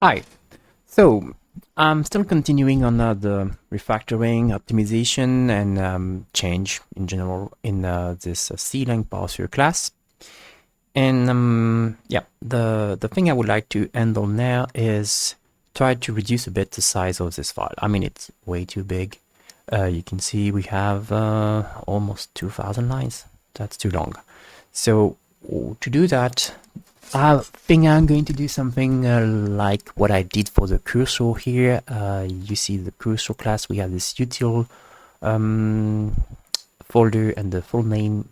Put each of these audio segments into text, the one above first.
Hi. So I'm still continuing on the refactoring, optimization, and change in general in this ClangParser class. And yeah, the thing I would like to handle now is try to reduce a bit the size of this file. I mean, it's way too big. You can see we have almost 2,000 lines. That's too long. So to do that, I think I'm going to do something like what I did for the cursor here. You see the cursor class, we have this util folder and the full name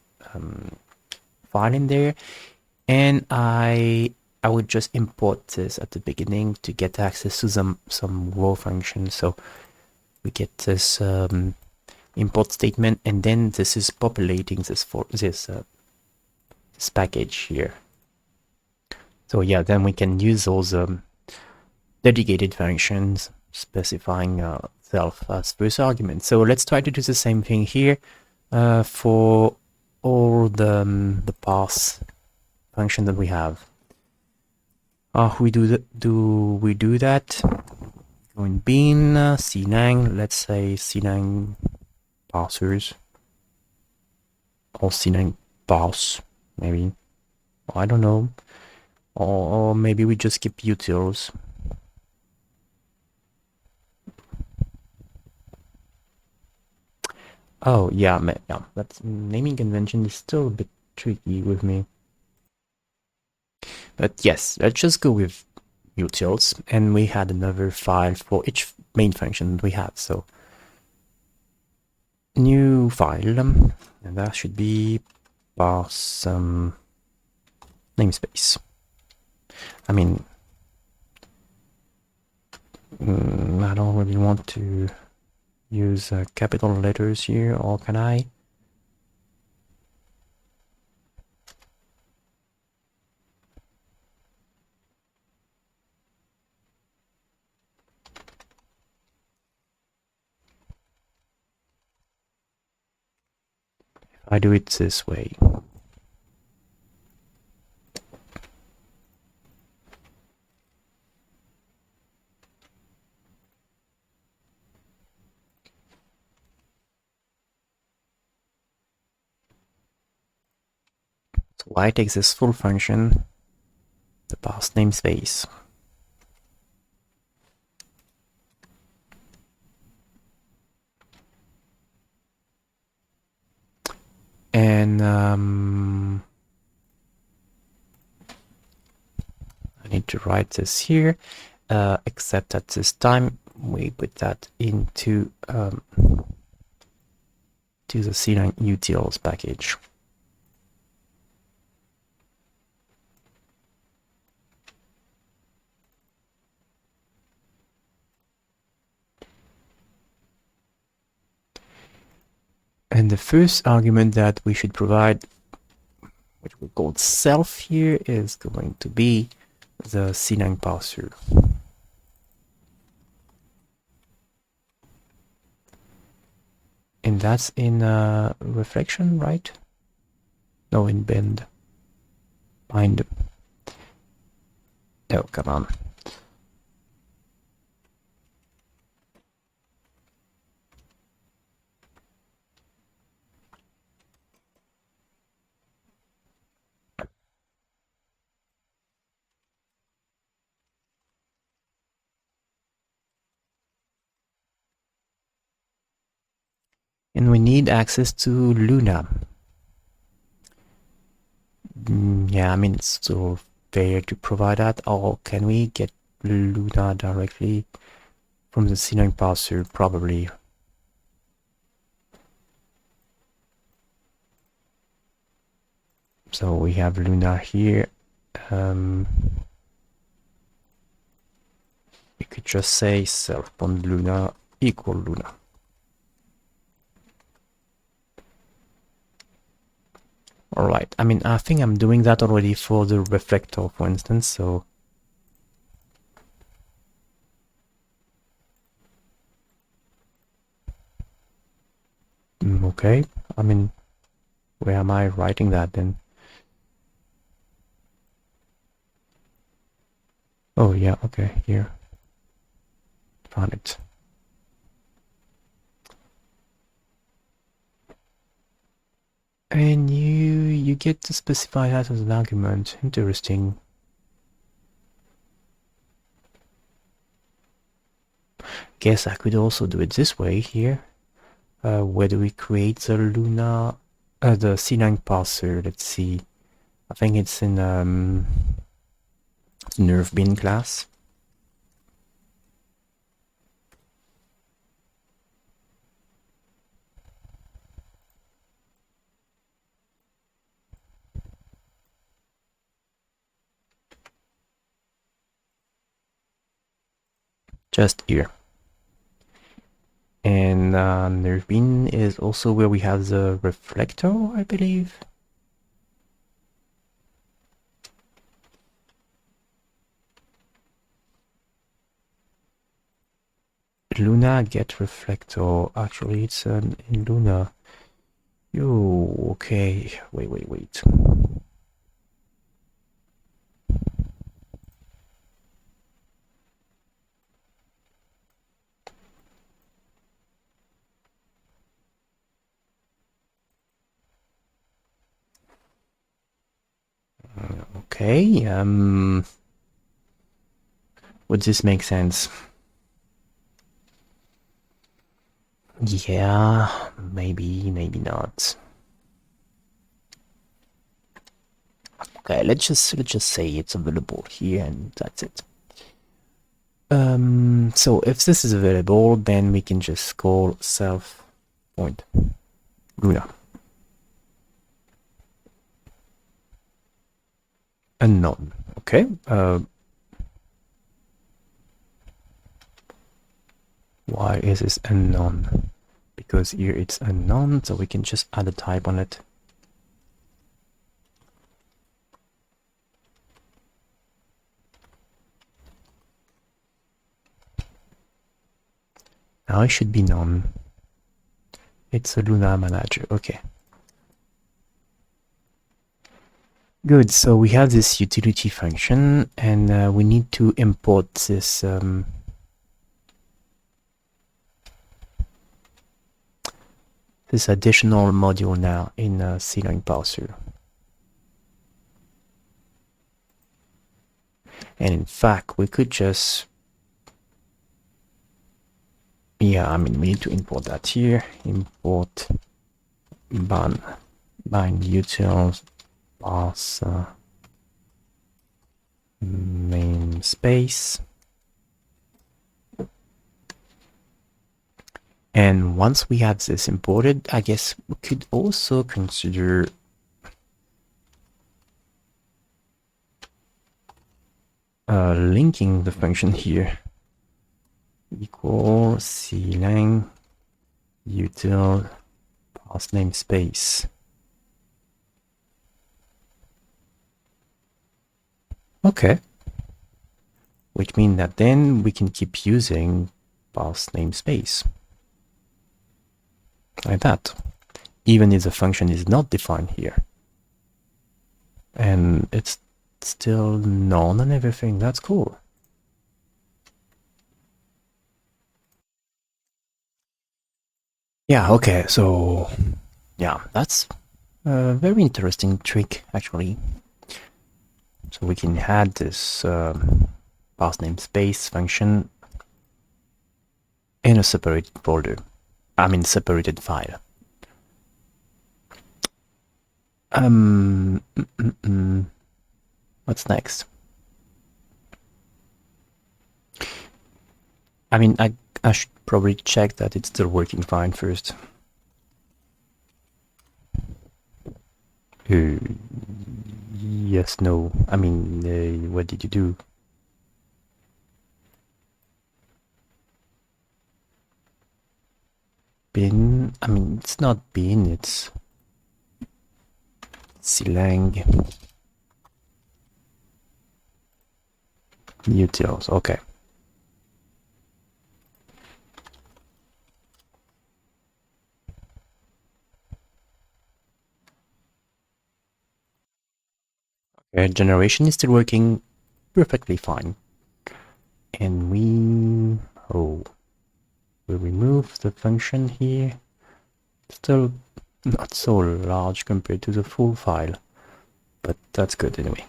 file in there. And I would just import this at the beginning to get access to some raw function. So we get this import statement, and then this is populating this this package here. So yeah, then we can use those dedicated functions specifying self as first argument. So let's try to do the same thing here for all the pass function that we have. Do we do that? Go in bin C9, let's say C9 parsers or C9 parse, maybe. I don't know. Or maybe we just keep utils. Oh yeah, yeah. That naming convention is still a bit tricky with me. But yes, let's just go with utils, and we had another file for each main function that we have. So new file, and that should be parse namespace. I mean, I don't really want to use capital letters here, or can I? I do it this way. So I take this full function, the parse namespace, and I need to write this here, except at this time we put that into to the C9 utils package. And the first argument that we should provide, which we call self here, is going to be the C9 parser. And that's in reflection, right? No, in bend. Bind. Oh, come on. And we need access to Luna. Yeah, I mean, it's still fair to provide that, or can we get Luna directly from the C9 parser? Probably. So we have Luna here. We could just say self.luna equal Luna. All right. I mean, I think I'm doing that already for the reflector, for instance. So okay. I mean, where am I writing that then? Oh yeah, okay, here. Found it. And you get to specify that as an argument. Interesting. Guess I could also do it this way here. Where do we create the Luna, the ClangParser? Let's see. I think it's in the NervLand class. Just here. And NervLand is also where we have the reflector, I believe. Luna get reflector. Actually, it's in Luna. Yo, okay. Wait. Okay, would this make sense? Yeah, maybe not. Okay, let's just say it's available here and that's it. So if this is available, then we can just call self point Luna. Unknown. Okay. Why is this unknown? Because here it's unknown, so we can just add a type on it. Now it should be known. It's a Luna manager. Okay. Good. So we have this utility function, and we need to import this this additional module now in ClangParser. And in fact, we could just, yeah, I mean, we need to import that here. Import bind utils pass namespace. And once we have this imported, I guess we could also consider linking the function here. Equal clang util pass namespace. Okay. Which means that then we can keep using pass namespace. Like that. Even if the function is not defined here. And it's still known and everything. That's cool. Yeah, okay, so yeah, that's a very interesting trick actually. So we can add this pass namespace function in a separated folder. I mean separated file. What's next? I mean, I should probably check that it's still working fine first. Yes, no. I mean, what did you do? Bin? I mean, it's not bin, it's clang utils. Okay. Generation is still working perfectly fine. and we remove the function here. Still not so large compared to the full file, but that's good anyway.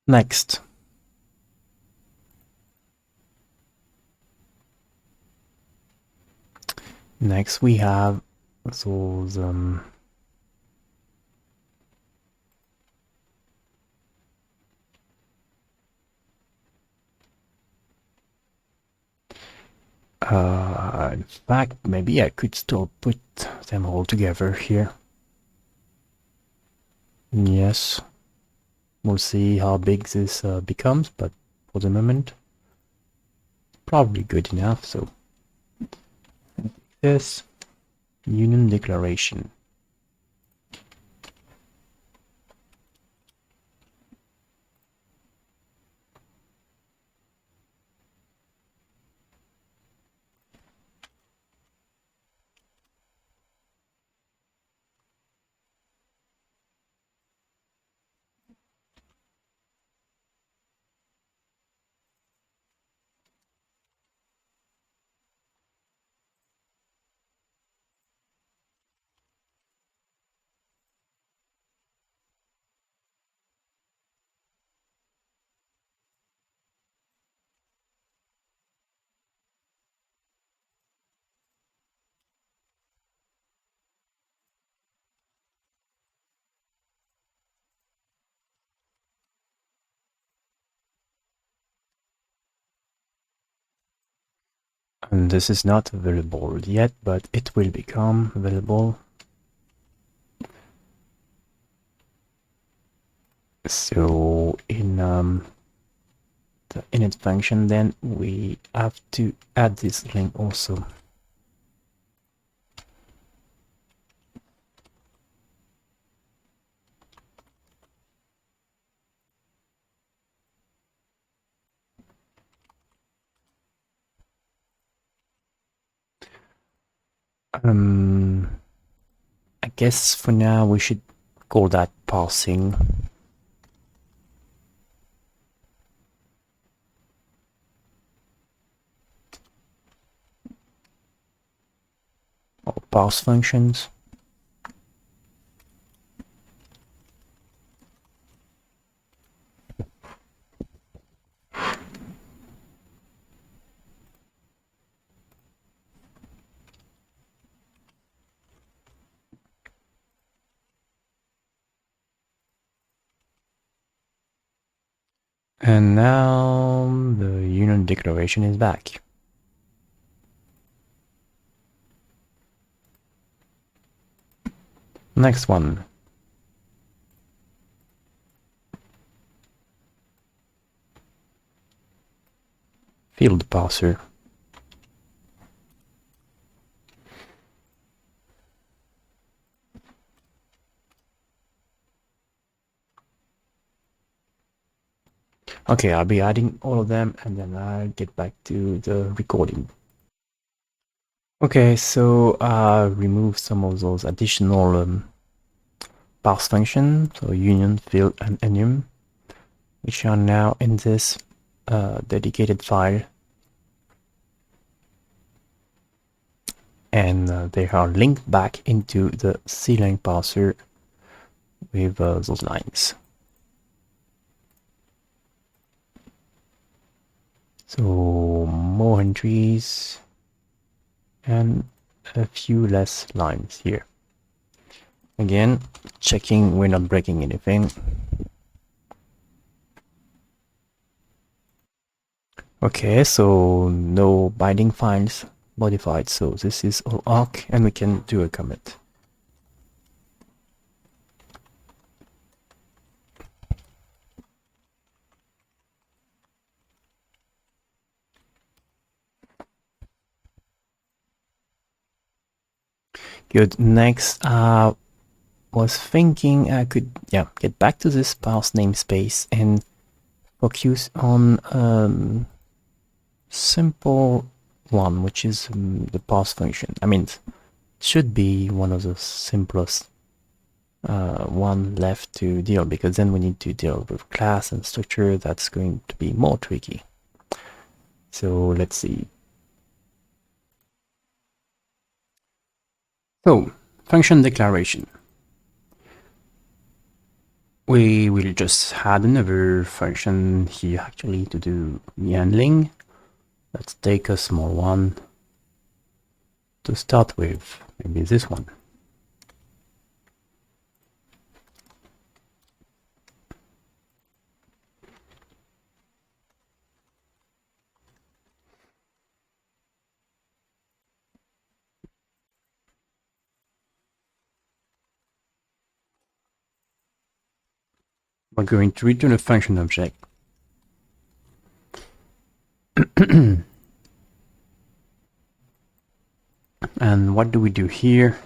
Next, we have those in fact, maybe I could still put them all together here. Yes, we'll see how big this becomes, but for the moment, probably good enough. So this union declaration. And this is not available yet, but it will become available. So in the init function, then we have to add this link also. I guess for now we should call that parsing. Or parse functions. And now the union declaration is back. Next one. Field parser. Okay, I'll be adding all of them and then I'll get back to the recording. Okay, so remove some of those additional parse functions, so union, field, and enum, which are now in this dedicated file. And they are linked back into the ClangParser with those lines. So more entries and a few less lines here. Again, checking we're not breaking anything. Okay, so no binding files modified, so this is all arc and we can do a commit. Good. Next, was thinking I could get back to this parse namespace and focus on simple one, which is the parse function. I mean, it should be one of the simplest one left to deal, because then we need to deal with class and structure. That's going to be more tricky. So let's see. So function declaration. We will just add another function here actually to do the handling. Let's take a small one to start with, maybe this one. We're going to return a function object. And what do we do here?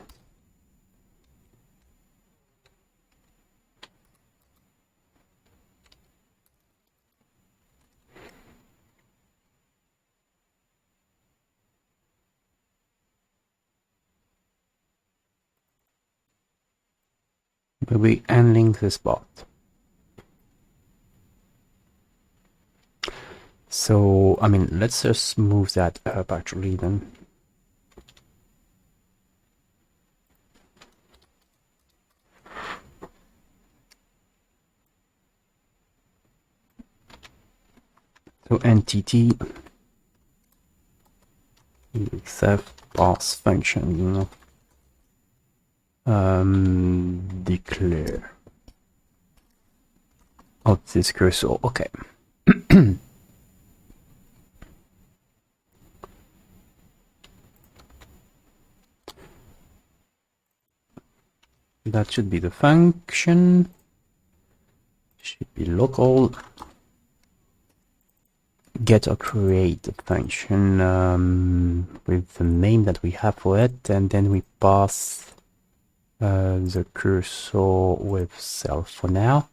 We'll be handling this bot. So, I mean, let's just move that up actually then. So entity accept parse function declare of this cursor. Okay. That should be the function. Should be local. Get or create the function with the name that we have for it, and then we pass the cursor with self for now.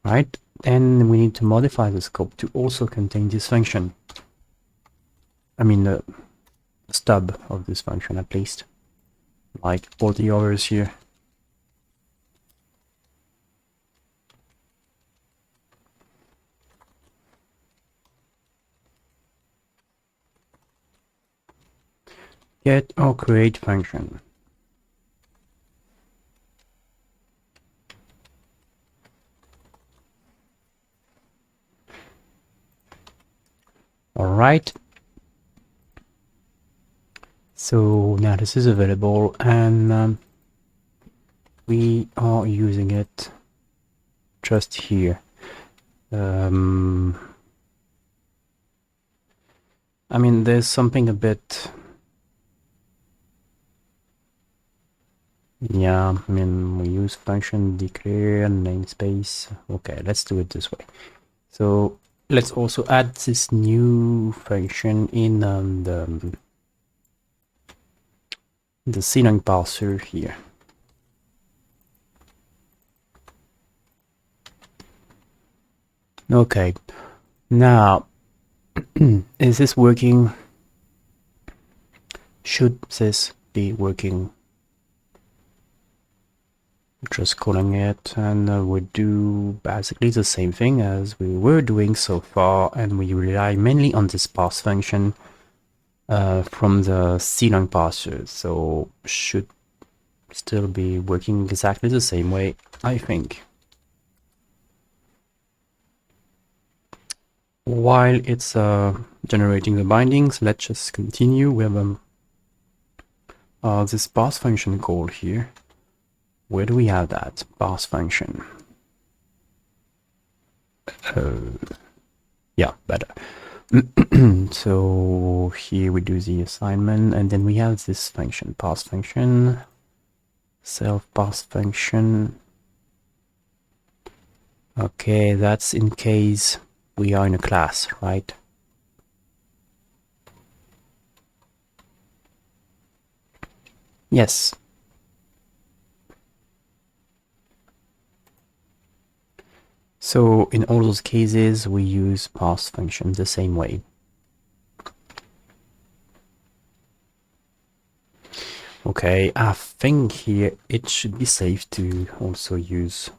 Right, and we need to modify the scope to also contain this function. I mean the stub of this function at least, like all the others here. Get or create function. All right. So now this is available, and we are using it just here. I mean, there's something a bit... Yeah, I mean, we use function declare namespace. Okay, let's do it this way. So let's also add this new function in the ClangParser here. Okay, now is this working? Should this be working? Just calling it, and we do basically the same thing as we were doing so far, and we rely mainly on this parse function from the ClangParser, so should still be working exactly the same way, I think. While it's generating the bindings, let's just continue. We have this parse function call here. Where do we have that parse function? Yeah, better. So here we do the assignment, and then we have this function, parse function, self parse function. Okay, that's in case we are in a class, right? Yes. So in all those cases, we use parse function the same way. Okay, I think here it should be safe to also use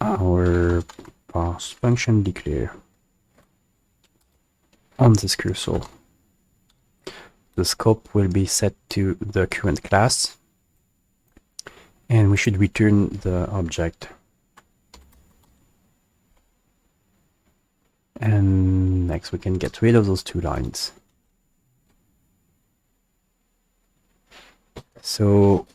our parse function declare on this cursor. The scope will be set to the current class, and we should return the object. And next we can get rid of those two lines. So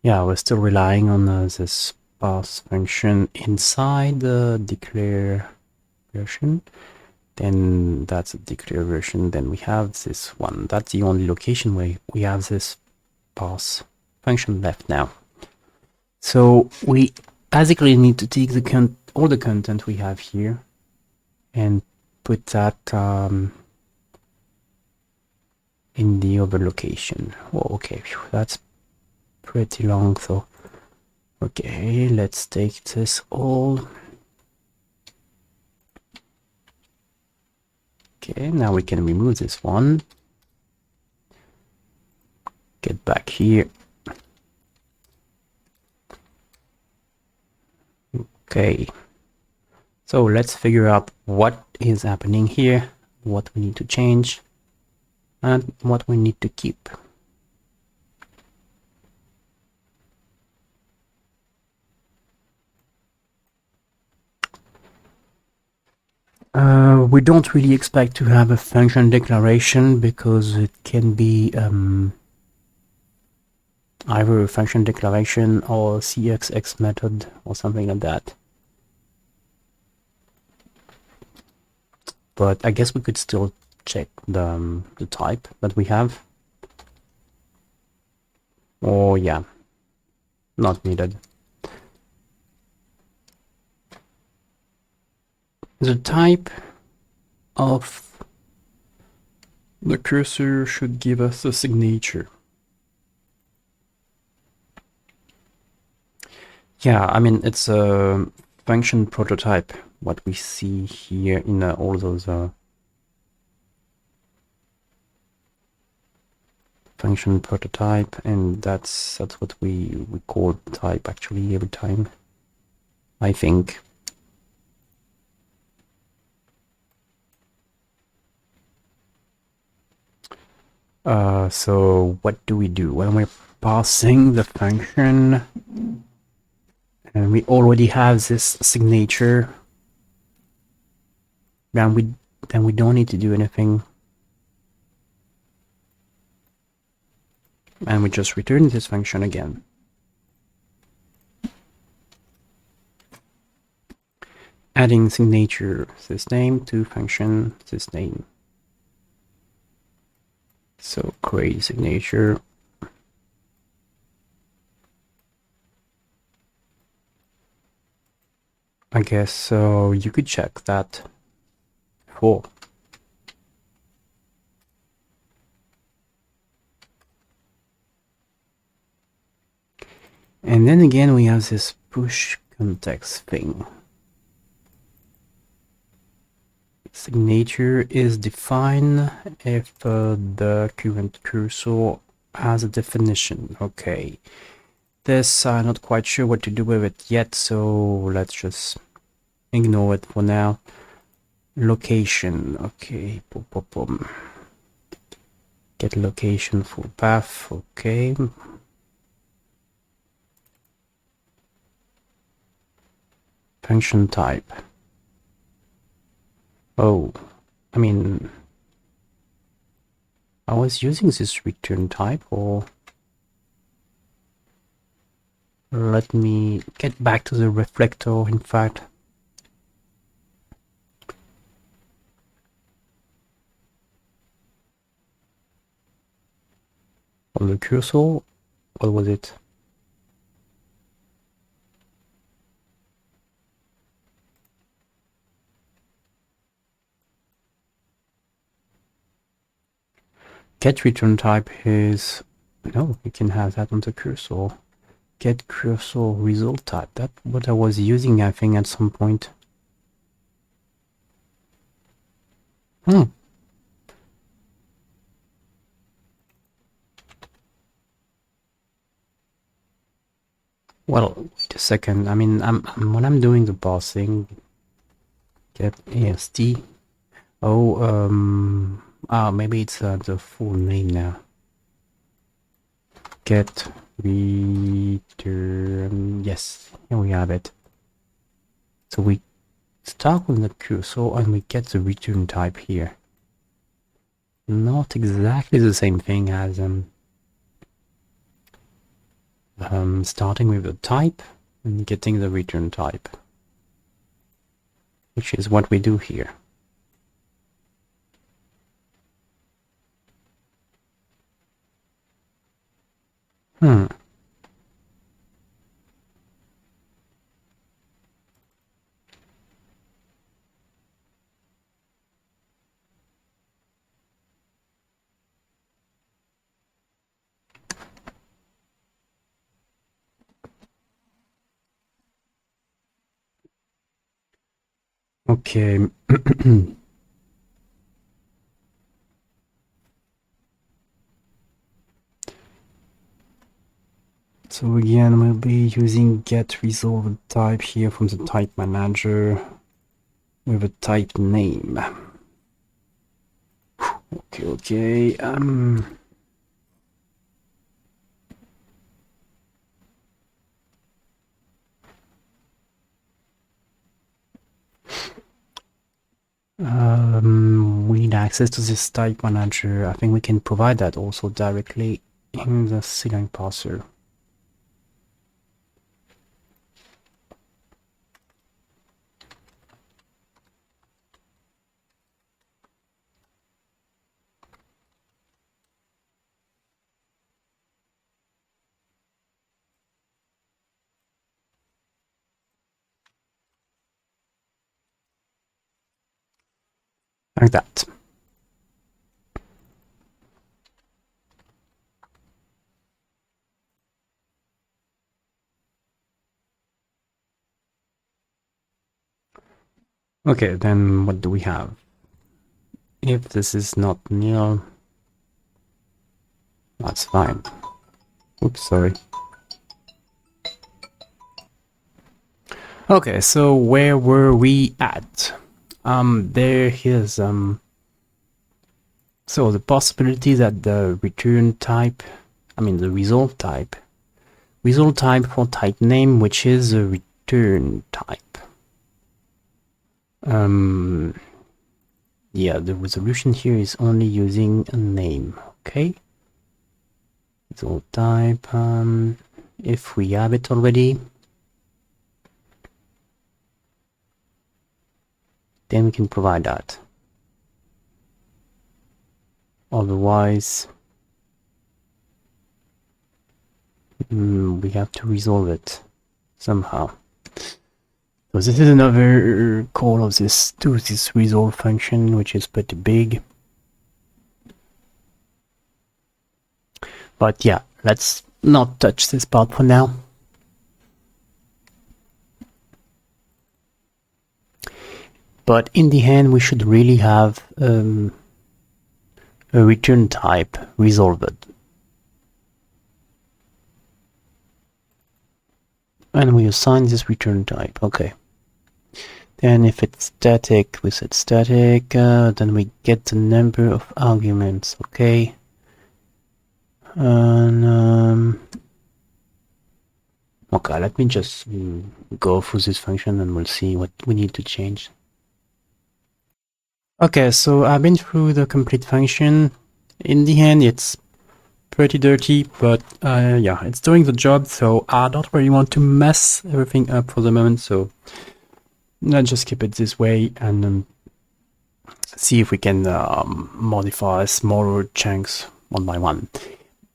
yeah, we're still relying on this parse function inside the declare version. Then that's a declare version. Then we have this one. That's the only location where we have this parse function left now. So we basically need to take the all the content we have here and put that in the other location. Oh, okay, that's pretty long. So okay, let's take this all. Okay, now we can remove this one. Get back here. Okay, so let's figure out what is happening here, what we need to change, and what we need to keep. We don't really expect to have a function declaration because it can be either a function declaration or cxx method or something like that. But I guess we could still check the type that we have. Oh yeah, not needed. The type of the cursor should give us a signature. Yeah, I mean, it's a function prototype, what we see here in all those function prototype, and that's what we call type actually every time, I think. So what do we do when we're passing the function and we already have this signature? Then we don't need to do anything, and we just return this function again. Adding signature system to function system. So create signature. I guess so you could check that before. And then again we have this push context thing. Signature is defined if the current cursor has a definition. Okay, this I'm not quite sure what to do with it yet, so let's just ignore it for now. Location, okay, boom, boom, boom. Get location for path, okay. Function type. Oh, I mean, I was using this return type, or let me get back to the reflector, in fact. On the cursor, what was it? Get return type is, no, you can have that on the cursor. Get cursor result type. That's what I was using, I think, at some point. Well, wait a second. I mean, when I'm doing the parsing, get AST. Oh, maybe it's the full name now. Get return. Yes, here we have it. So we start with the cursor and we get the return type here. Not exactly the same thing as starting with the type and getting the return type, which is what we do here. Okay. So again, we'll be using get resolved type here from the type manager with a type name. Okay. We need access to this type manager. I think we can provide that also directly in the ClangParser. Like that. Okay, then what do we have? If this is not nil, that's fine. Oops, sorry. Okay, so where were we at? There is so the possibility that the return type, the result type for type name, which is a return type. Yeah, the resolution here is only using a name. Okay. Result type. If we have it already, then we can provide that. Otherwise, we have to resolve it somehow. So this is another call of this resolve function, which is pretty big. But yeah, let's not touch this part for now. But in the end, we should really have a return type resolved. And we assign this return type. Okay. Then if it's static, we set static. Then we get the number of arguments. Okay. And okay, let me just go through this function and we'll see what we need to change. Okay, so I've been through the complete function. In the end, it's pretty dirty, but yeah, it's doing the job, so I don't really want to mess everything up for the moment, so let's just keep it this way and see if we can modify smaller chunks one by one.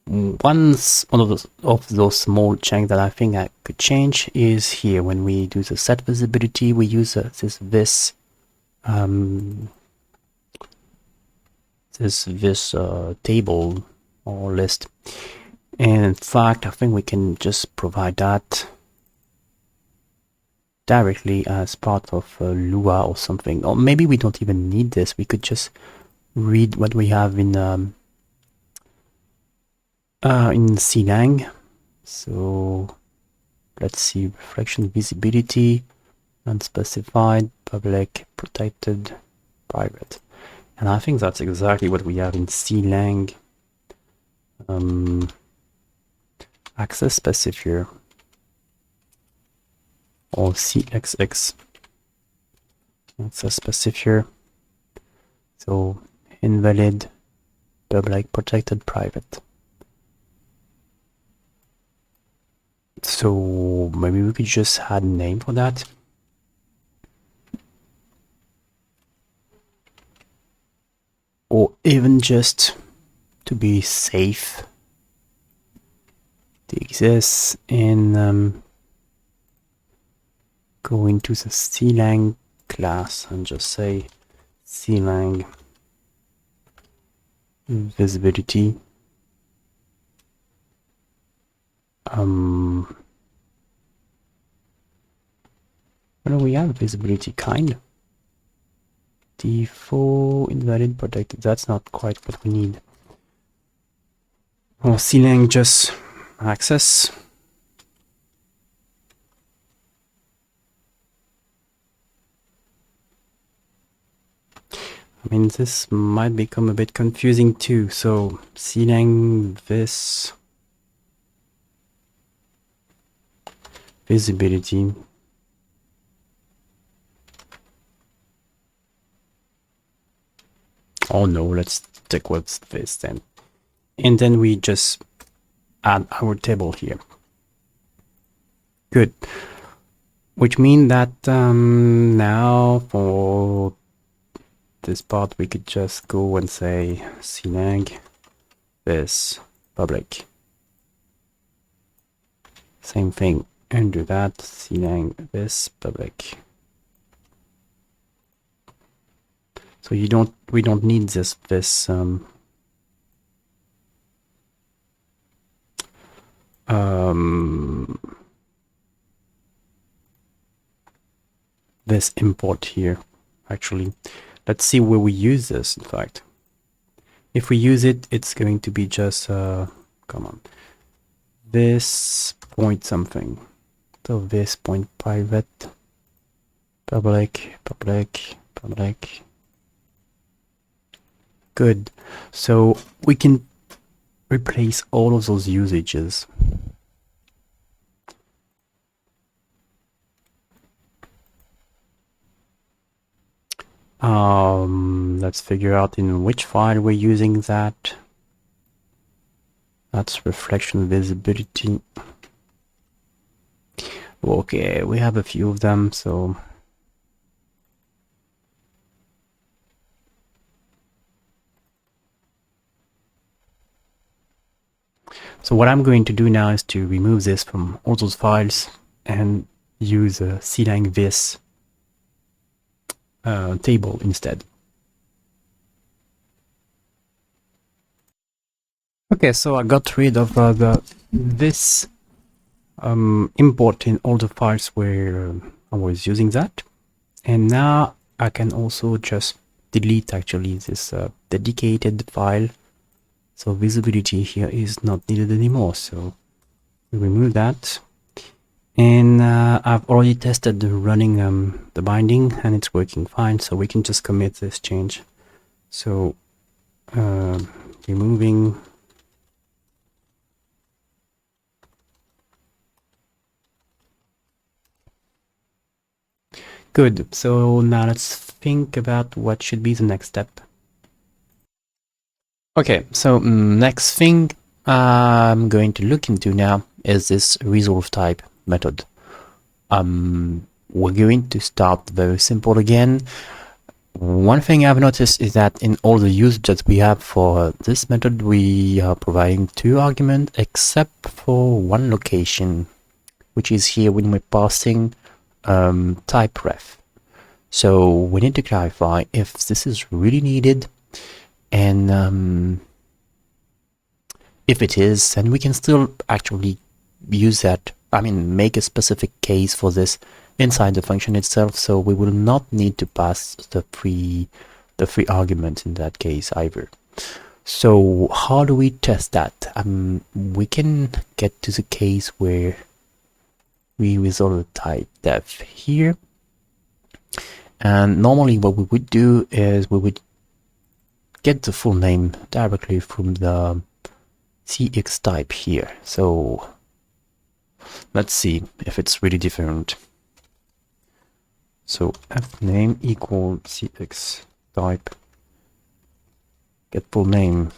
One of those small chunks that I think I could change is here. When we do the set visibility, we use this this table or list. And in fact, I think we can just provide that directly as part of Lua or something. Or maybe we don't even need this. We could just read what we have in CLang. So let's see, reflection visibility, unspecified, public, protected, private. And I think that's exactly what we have in CLang. Access specifier or CXX access specifier. So invalid, public, protected, private. So maybe we could just add a name for that. Or even just to be safe, take this and go into the CLang class and just say CLang visibility. What do we have? Visibility kind. Default, invalid, protected. That's not quite what we need. Or CLang just access. I mean, this might become a bit confusing too. So CLang this visibility. Oh no, let's stick with this then. And then we just add our table here. Good. Which means that now for this part we could just go and say CLang this public. Same thing, and do that, CLang this public. So we don't need this this import here. Actually, let's see where we use this. In fact, if we use it, it's going to be just come on, this point something. So this point private, public, public, public. Good. So we can replace all of those usages. Let's figure out in which file we're using that. That's reflection visibility. Okay, we have a few of them, so what I'm going to do now is to remove this from all those files and use a CLang this table instead. Okay, so I got rid of this import in all the files where I was using that, and now I can also just delete actually this dedicated file. So visibility here is not needed anymore, so we remove that. And I've already tested the running the binding, and it's working fine, so we can just commit this change. So removing good. So now let's think about what should be the next step. Okay, so next thing I'm going to look into now is this resolve type method. We're going to start very simple again. One thing I've noticed is that in all the usage that we have for this method, we are providing 2 arguments except for one location, which is here when we're passing type ref. So we need to clarify if this is really needed, And if it is, then we can still actually use that, I mean, make a specific case for this inside the function itself, so we will not need to pass the free argument in that case either. So how do we test that? We can get to the case where we resolve the type def here, and normally what we would do is we would get the full name directly from the cx type here. So let's see if it's really different. So f name equal cx type get full name.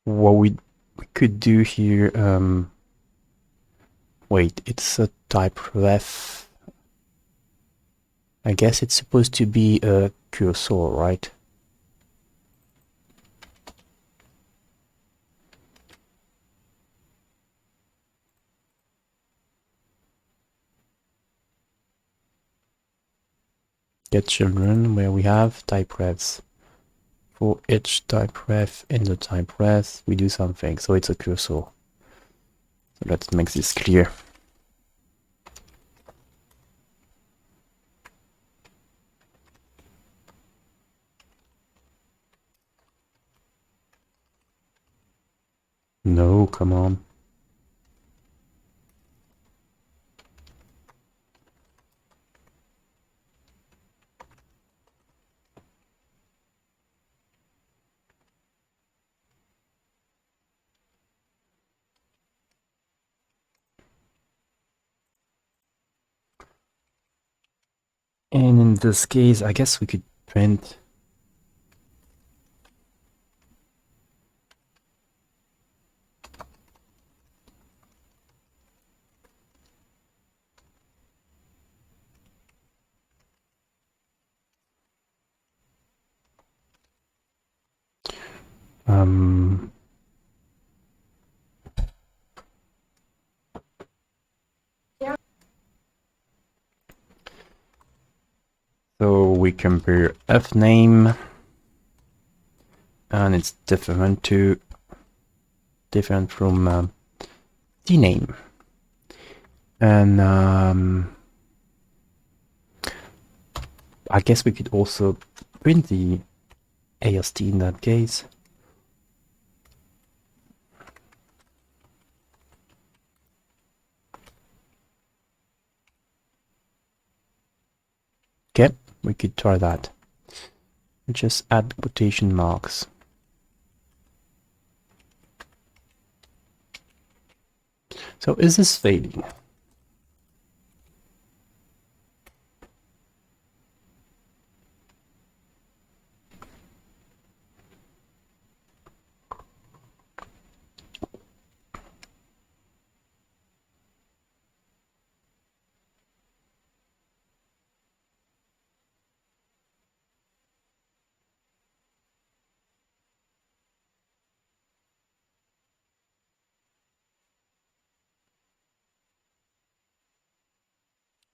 What we could do here, wait, it's a type ref. I guess it's supposed to be a cursor, right? Get children, where we have type refs. For each type ref in the type ref, we do something, so it's a cursor. So let's make this clear. No, come on. And in this case, I guess we could print so we compare f name, and it's different from d name, and I guess we could also print the AST in that case. Okay, we could try that. Just add quotation marks. So is this failing?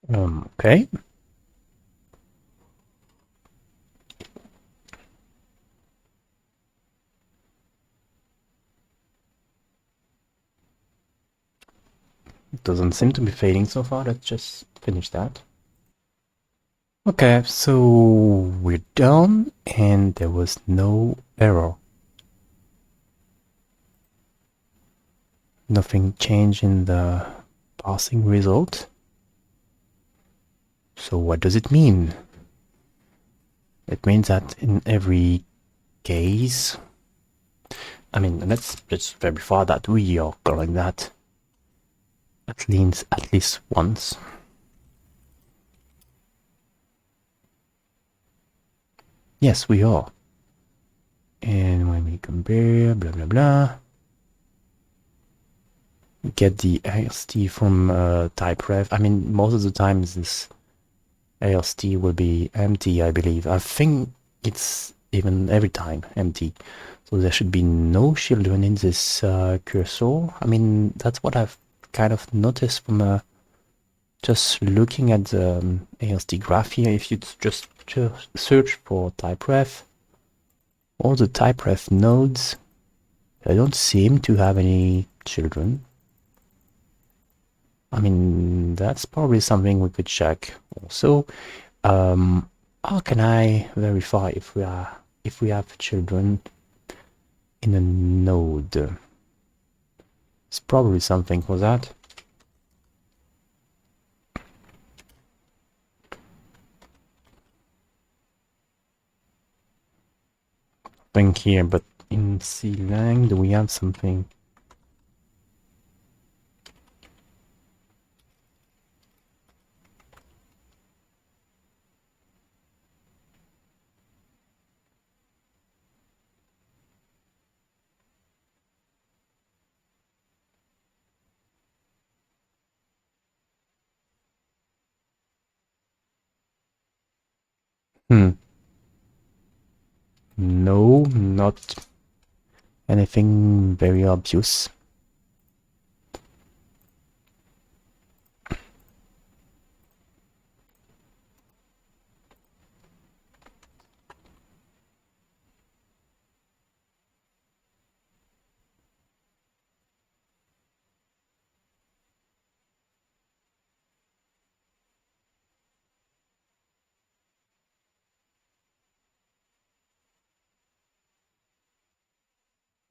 Okay. It doesn't seem to be failing so far. Let's just finish that. Okay, so we're done, and there was no error. Nothing changed in the parsing result. So what does it mean? It means that in every case, I mean, let's verify that we are calling that at least once. Yes, we are. And when we compare, blah blah blah, we get the AST from type ref. I mean, most of the times this AST will be empty, I believe. I think it's even every time empty. So there should be no children in this cursor. I mean, that's what I've kind of noticed from just looking at the ALT graph here. If you just search for typeref, all the typeref nodes, they don't seem to have any children. I mean, that's probably something we could check. Also, how can I verify if we have children in a node? It's probably something for that. Thing here, but in CLang, do we have something? No, not anything very obvious.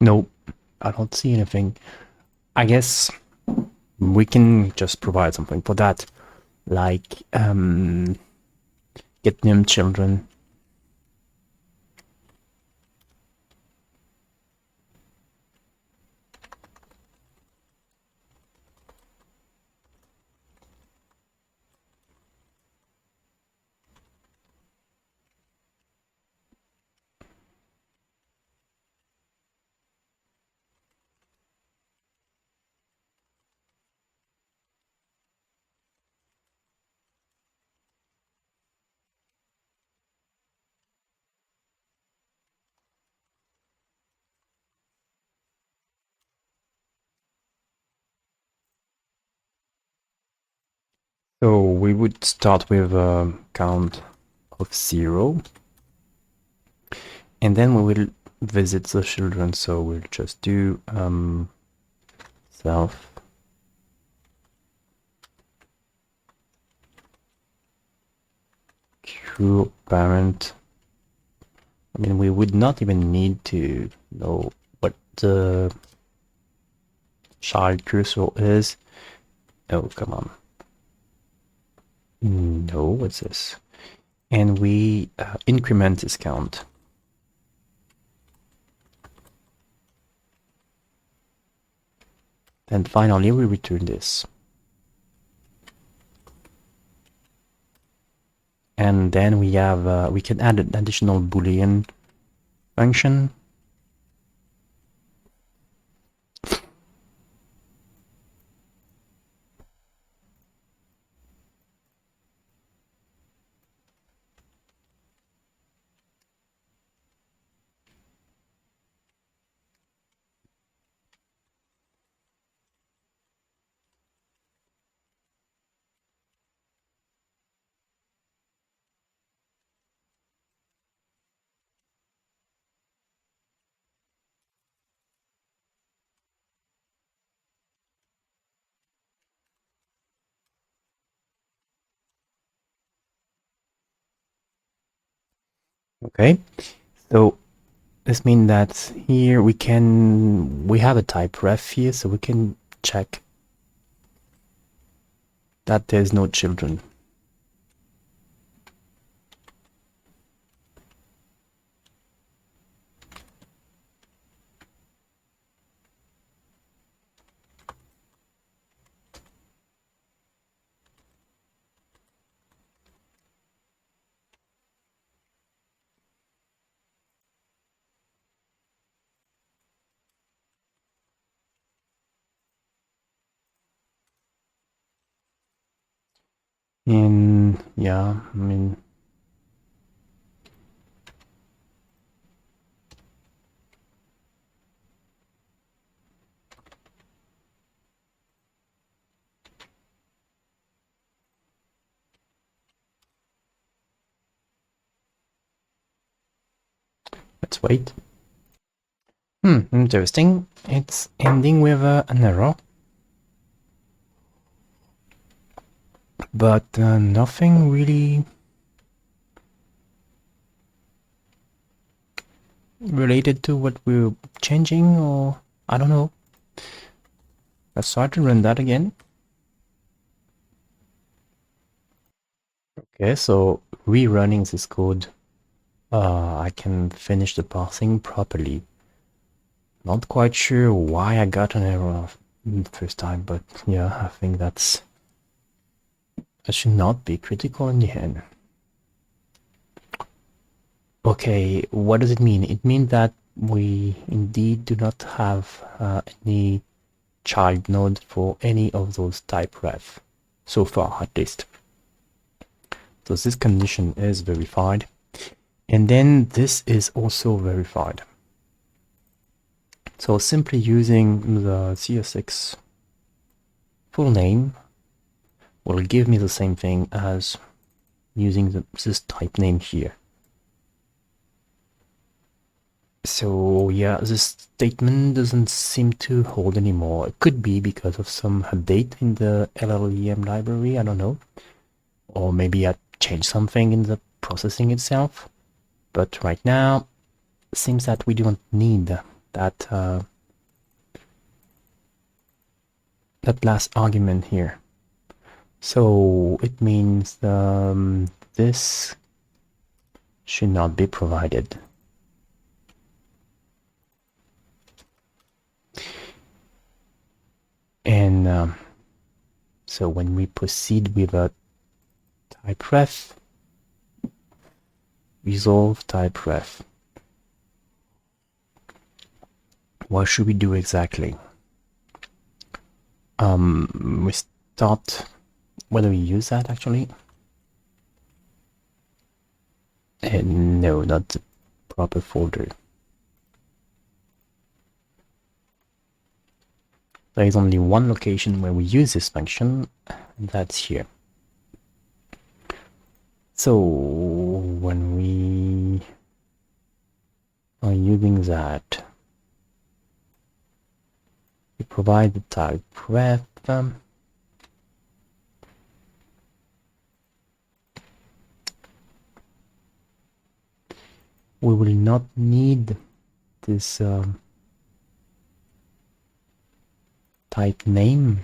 No, I don't see anything. I guess we can just provide something for that, like get them children. So we would start with a count of 0, and then we will visit the children. So we'll just do self cure parent. I mean, we would not even need to know what the child cursor is. Oh, come on. No, what's this? And we increment this count. Then finally we return this. And then we have we can add an additional Boolean function. Okay, so this means that here we have a type ref here, so we can check that there's no children. And yeah, I mean, Let's wait. Interesting. It's ending with an error. But nothing really related to what we're changing, or I don't know. Let's try to run that again. Okay, so rerunning this code, I can finish the parsing properly. Not quite sure why I got an error the first time, but yeah, I think that should not be critical in the end. Okay, what does it mean? It means that we indeed do not have any child node for any of those type ref, so far at least. So this condition is verified, and then this is also verified. So simply using the CS6 full name will give me the same thing as using this type name here. So yeah, this statement doesn't seem to hold anymore. It could be because of some update in the LLEM library, I don't know. Or maybe I changed something in the processing itself. But right now, it seems that we don't need that that last argument here. So it means this should not be provided. And so when we proceed with a type ref, resolve type ref, what should we do exactly? We start, whether we use that actually? No, not the proper folder. There is only one location where we use this function, and that's here. So when we are using that, we provide the type ref, we will not need this type name.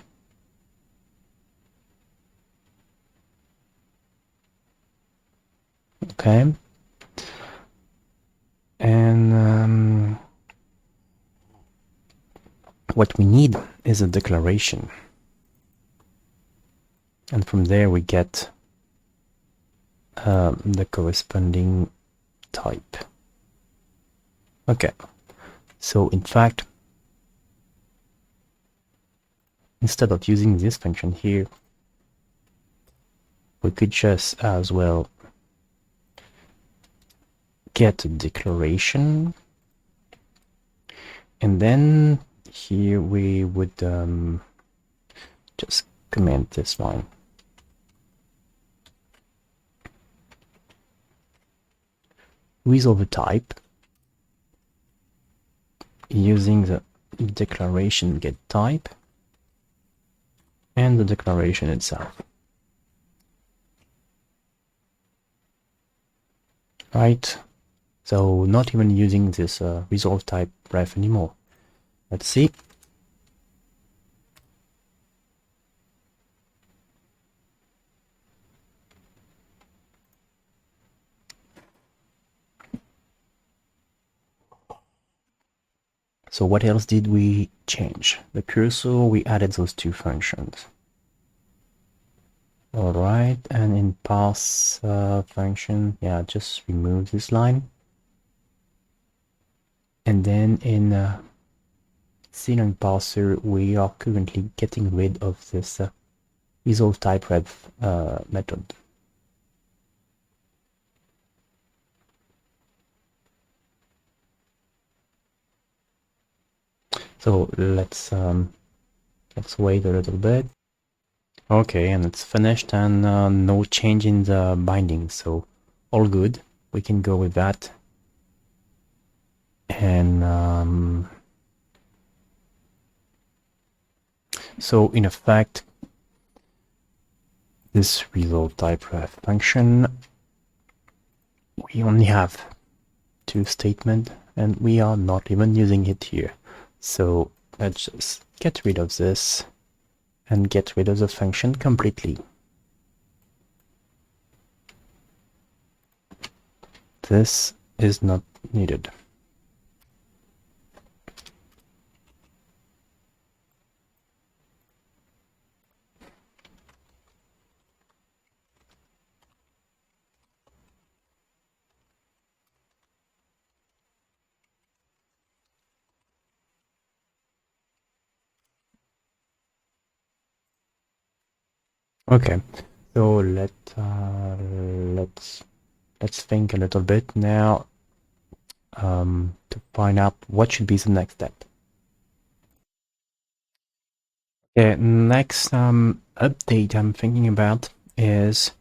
Okay. And what we need is a declaration. And from there we get the corresponding type. Okay. So in fact, instead of using this function here, we could just as well get a declaration, and then here we would just comment this line. Resolve a type using the declaration get type and the declaration itself. Right, so not even using this resolve type ref anymore. Let's see. So what else did we change? The cursor, we added those two functions. All right, and in parse function, yeah, just remove this line. And then in ClangParser, we are currently getting rid of this resolve type ref method. So let's wait a little bit. Okay, and it's finished, and no change in the binding, so all good. We can go with that. And so in effect, this result type function, we only have two statements and we are not even using it here. So let's just get rid of this and get rid of the function completely. This is not needed. Okay, so let's think a little bit now to find out what should be the next step. Okay, next update I'm thinking about is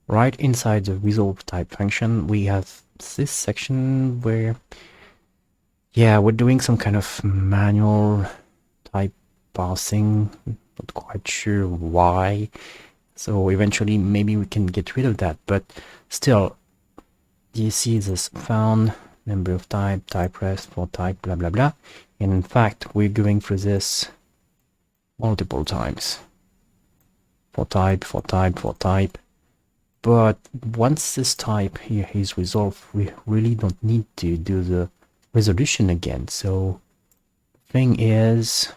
right inside the resolve type function we have this section where, yeah, we're doing some kind of manual type parsing. Not quite sure why. So eventually maybe we can get rid of that, but still, you see this found, number of type rest for type, blah blah blah. And in fact, we're going through this multiple times. For type, for type, for type. But once this type here is resolved, we really don't need to do the resolution again. So the thing is,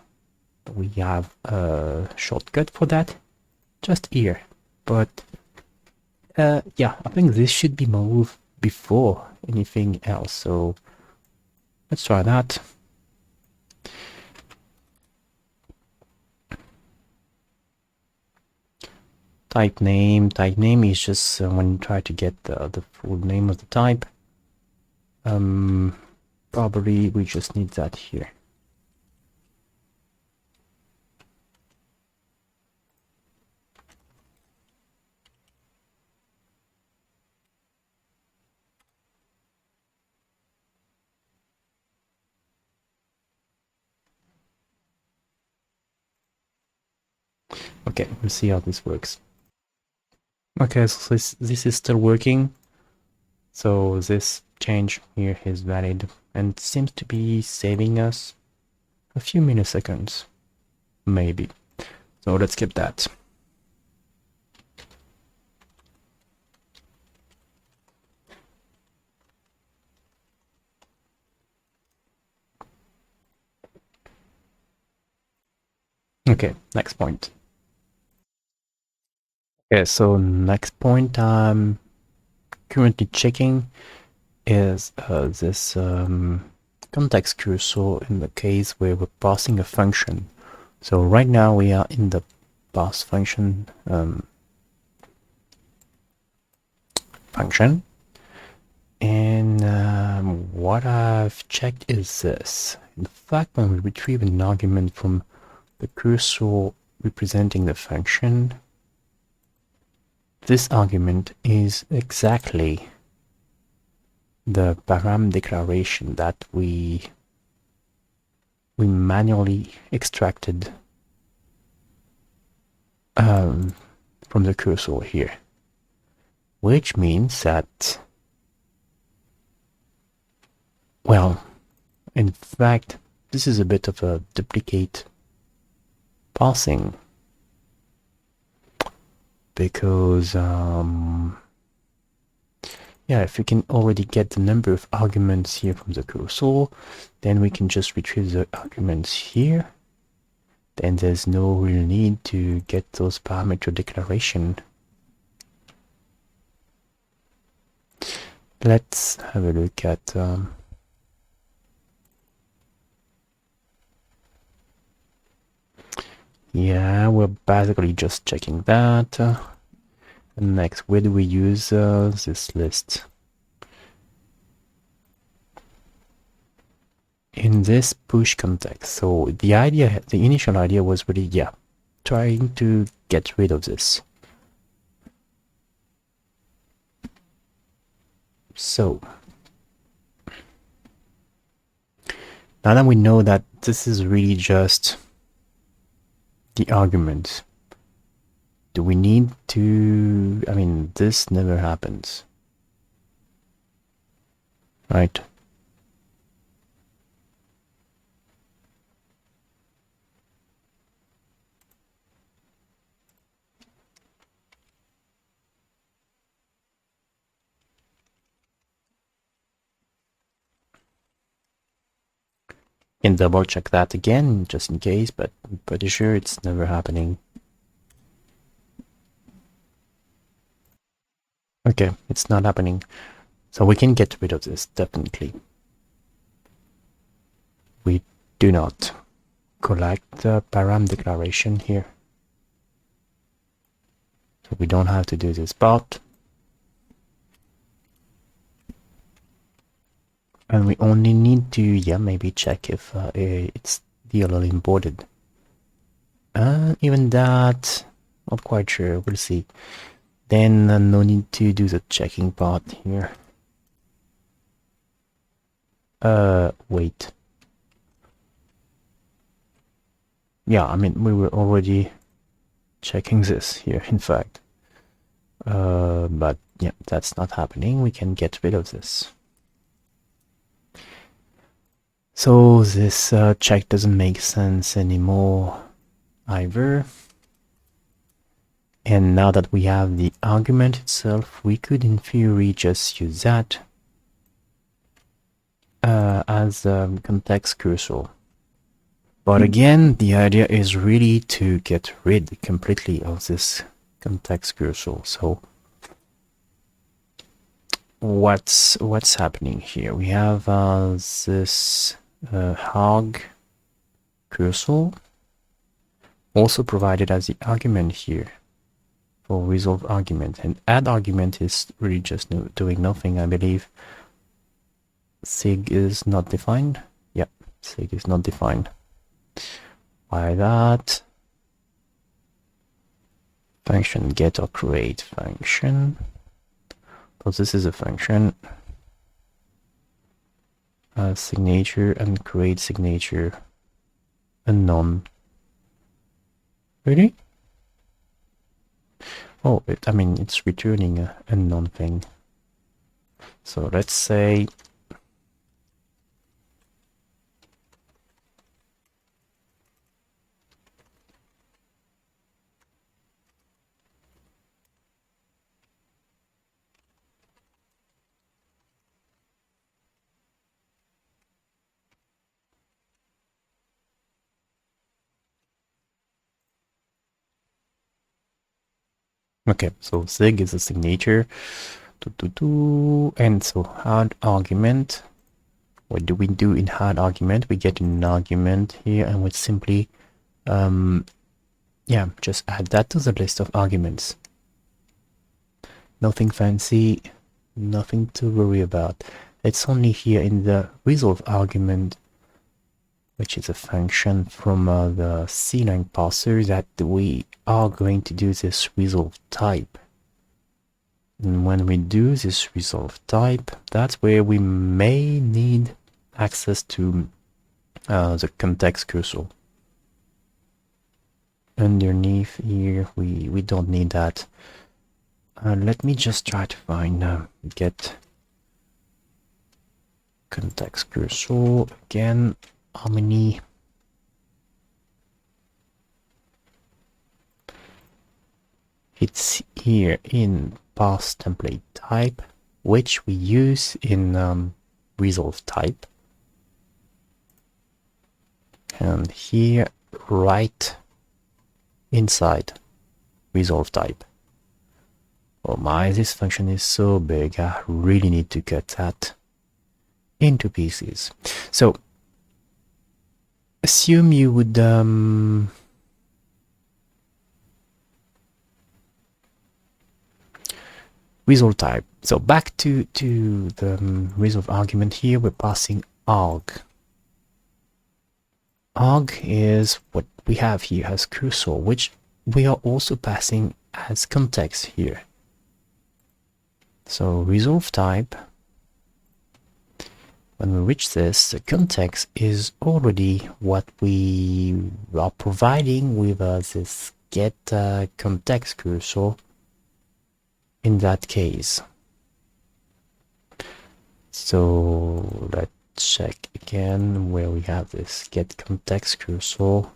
we have a shortcut for that just here. But yeah, I think this should be moved before anything else. So let's try that. Type name is just when you try to get the full name of the type. Probably we just need that here. Okay, we'll see how this works. Okay, so this is still working. So this change here is valid and seems to be saving us a few milliseconds, maybe. So let's skip that. Okay, next point. Okay, so next point I'm currently checking is this context cursor in the case where we're passing a function. So right now we are in the pass function and what I've checked is this. In fact, when we retrieve an argument from the cursor representing the function, this argument is exactly the param declaration that we manually extracted from the cursor here, which means that, well, in fact, this is a bit of a duplicate parsing, because yeah, if we can already get the number of arguments here from the cursor, then we can just retrieve the arguments here. Then there's no real need to get those parameter declaration. Let's have a look at yeah, we're basically just checking that. And next, where do we use this list? In this push context. So the initial idea was really, yeah, trying to get rid of this. So Now that we know that this is really just the argument, do we need to, I mean, this never happens, right? Can double check that again, just in case, but I'm pretty sure it's never happening. Okay, it's not happening. So we can get rid of this, definitely. We do not collect the param declaration here. So we don't have to do this part. And we only need to, yeah, maybe check if it's DLL imported. Even that, not quite sure, we'll see. Then no need to do the checking part here. Wait. Yeah, I mean, we were already checking this here, in fact. But yeah, that's not happening. We can get rid of this. So this check doesn't make sense anymore either. And now that we have the argument itself, we could in theory just use that as context cursor. But again, the idea is really to get rid completely of this context cursor. So what's happening here? We have this hog cursor also provided as the argument here for resolve argument, and add argument is really just doing nothing, I believe. Sig is not defined. Yeah, sig is not defined. Why that? Function get or create function. So this is a function. Signature and create signature unknown. Really? Oh, I mean, it's returning a unknown thing. So let's say okay, so sig is a signature. And so hard argument. What do we do in hard argument? We get an argument here and we simply yeah, just add that to the list of arguments. Nothing fancy, nothing to worry about. It's only here in the resolve argument, which is a function from the ClangParser, that we are going to do this resolve type. And when we do this resolve type, that's where we may need access to the context cursor. Underneath here, we don't need that. Let me just try to find get context cursor again. How many? It's here in pass template type, which we use in resolve type. And here right inside resolve type. Oh my, this function is so big, I really need to cut that into pieces. So assume you would resolve type. So back to the resolve argument here, we're passing arg. Arg is what we have here as cursor, which we are also passing as context here. So resolve type, when we reach this, the context is already what we are providing with this get context cursor in that case. So let's check again where we have this get context cursor.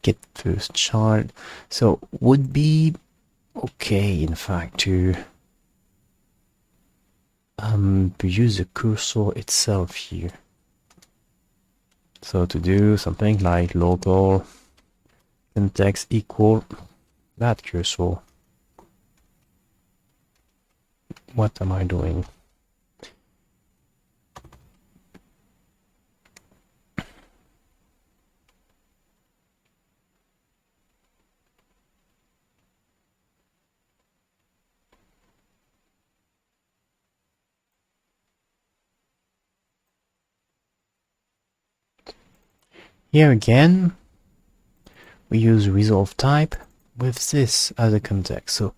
Get first child. So would be okay, in fact, to use the cursor itself here. So to do something like local context equal that cursor. What am I doing? Here again, we use resolve type with this as a context. So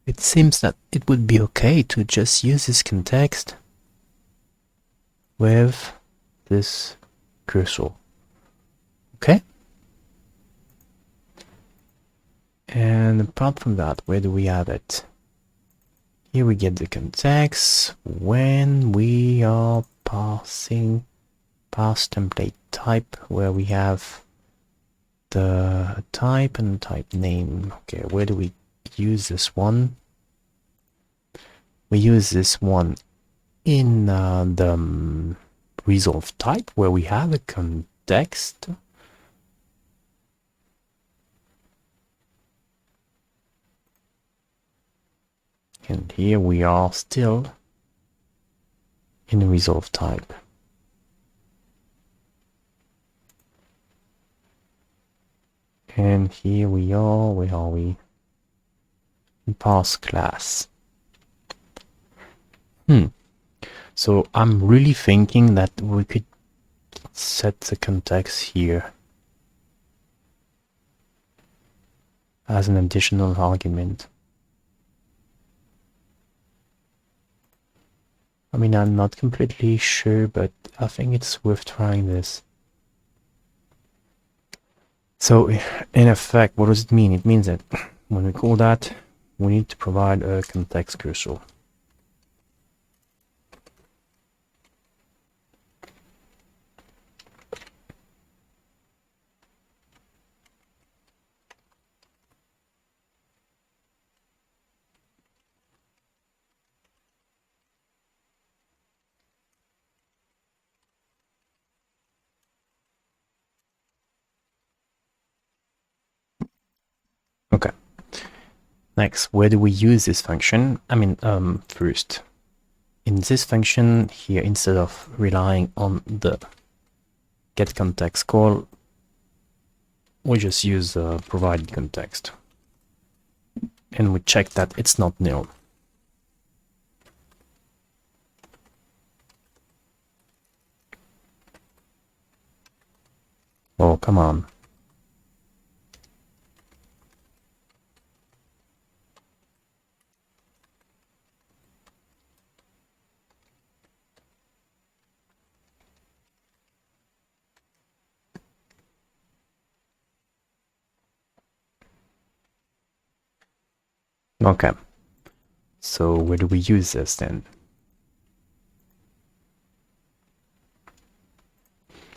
it seems that it would be okay to just use this context with this cursor. Okay? And apart from that, where do we have it? Here we get the context when we are passing pass template type, where we have the type and type name. Okay, where do we use this one? We use this one in the resolve type, where we have a context. And here we are still in resolve type. And here we are, where are we? In pass class. So I'm really thinking that we could set the context here as an additional argument. I mean, I'm not completely sure, but I think it's worth trying this. So in effect, what does it mean? It means that when we call that, we need to provide a context cursor. Okay. Next, where do we use this function? I mean, first, in this function here, instead of relying on the get context call, we just use provide context. And we check that it's not nil. Oh, come on. Okay. So where do we use this then?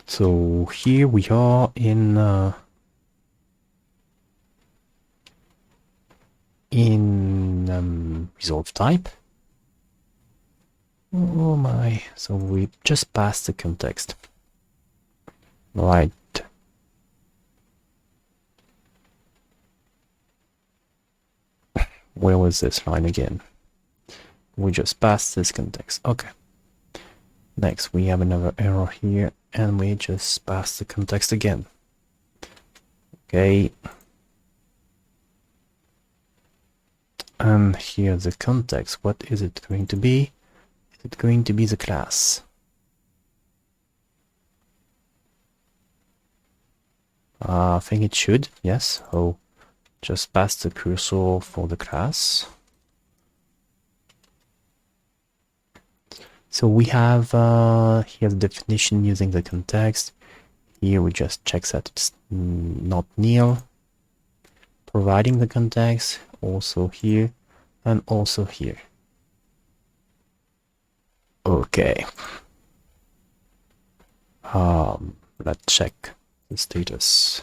So here we are in resolve type. Oh my, so we just passed the context. Right. Where was this line again? We just passed this context. Okay. Next, we have another error here, and we just passed the context again. Okay. And here's the context. What is it going to be? Is it going to be the class? I think it should, yes. So just pass the cursor for the class. So we have here the definition using the context. Here we just check that it's not nil, providing the context, also here, and also here. Okay. Let's check the status.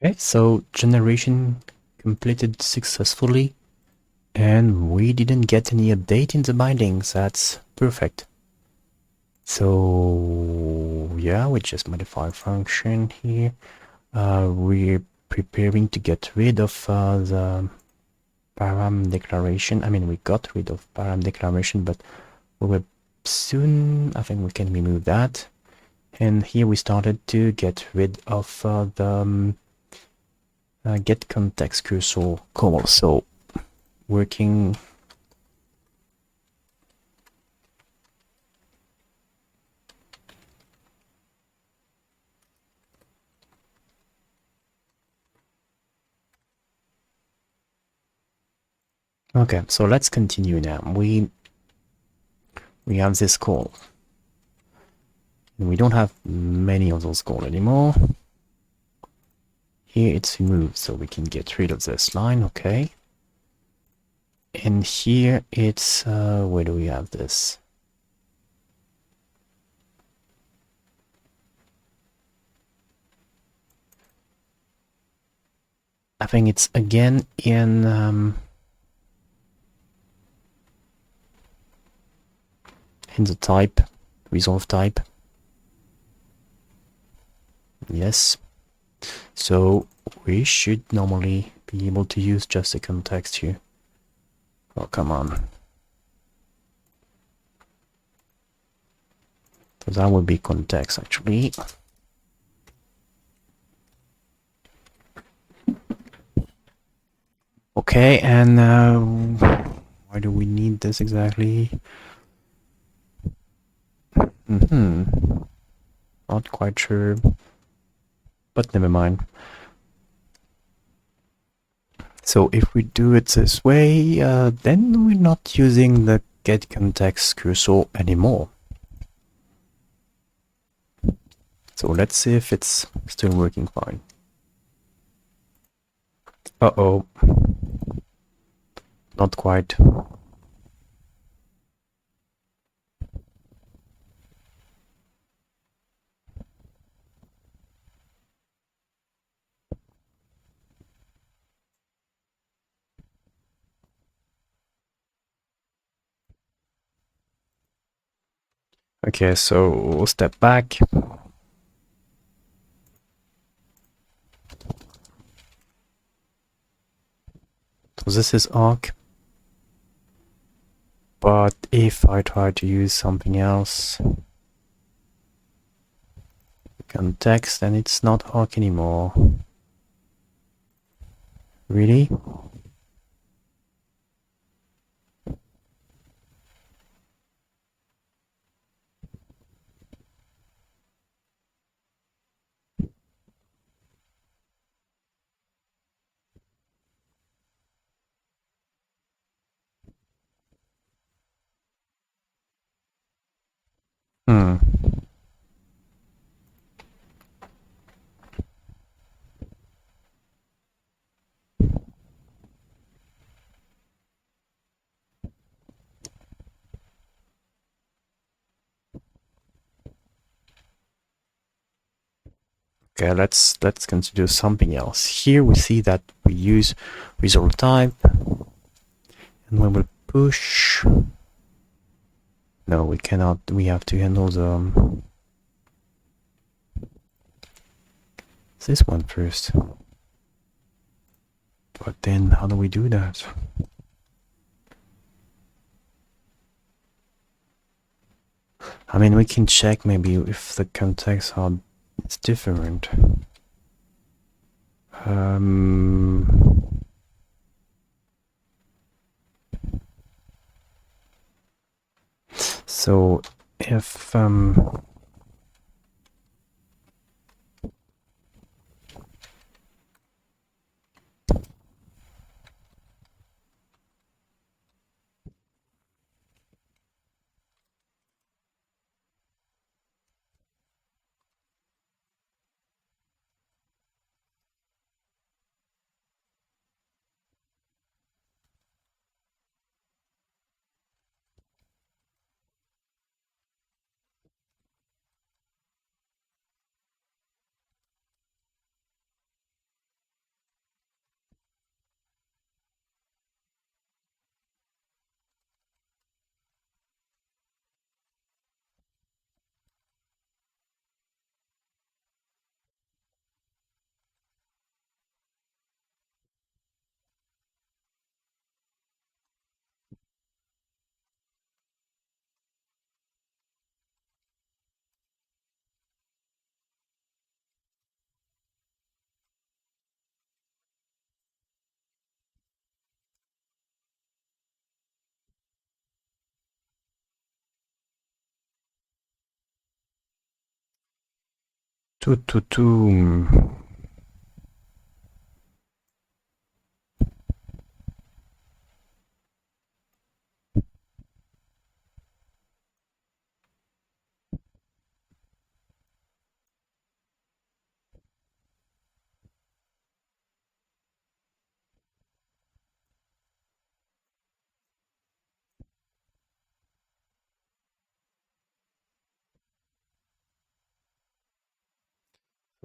Okay, so generation completed successfully, and we didn't get any update in the bindings. That's perfect. So yeah, we just modify function here. We're preparing to get rid of the param declaration. I mean, we got rid of param declaration, but we will soon, I think we can remove that. And here we started to get rid of the get context cursor call. So working. Okay, so let's continue now. We have this call. And we don't have many of those calls anymore. Here it's removed, so we can get rid of this line, okay. And here it's, where do we have this? I think it's again in the type, resolve type. Yes. So we should normally be able to use just the context here. Oh, come on. So that would be context actually. Okay, and why do we need this exactly? Not quite sure, but never mind. So if we do it this way, then we're not using the get context cursor anymore. So let's see if it's still working fine. Uh-oh. Not quite. Okay, so we'll step back. So this is arc. But if I try to use something else, context, then it's not arc anymore. Really? Hmm. Okay, let's consider something else. Here we see that we use result type, and when we push, no, we cannot. We have to handle the this one first. But then, how do we do that? I mean, we can check maybe if the context are it's different. So if Two.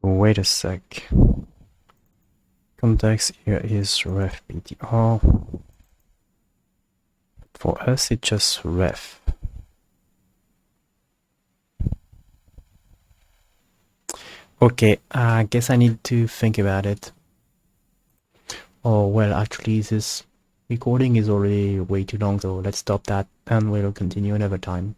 Wait a sec. Context here is ref ptr. For us, it's just ref. Okay, I guess I need to think about it. Oh, well, actually, this recording is already way too long, so let's stop that and we'll continue another time.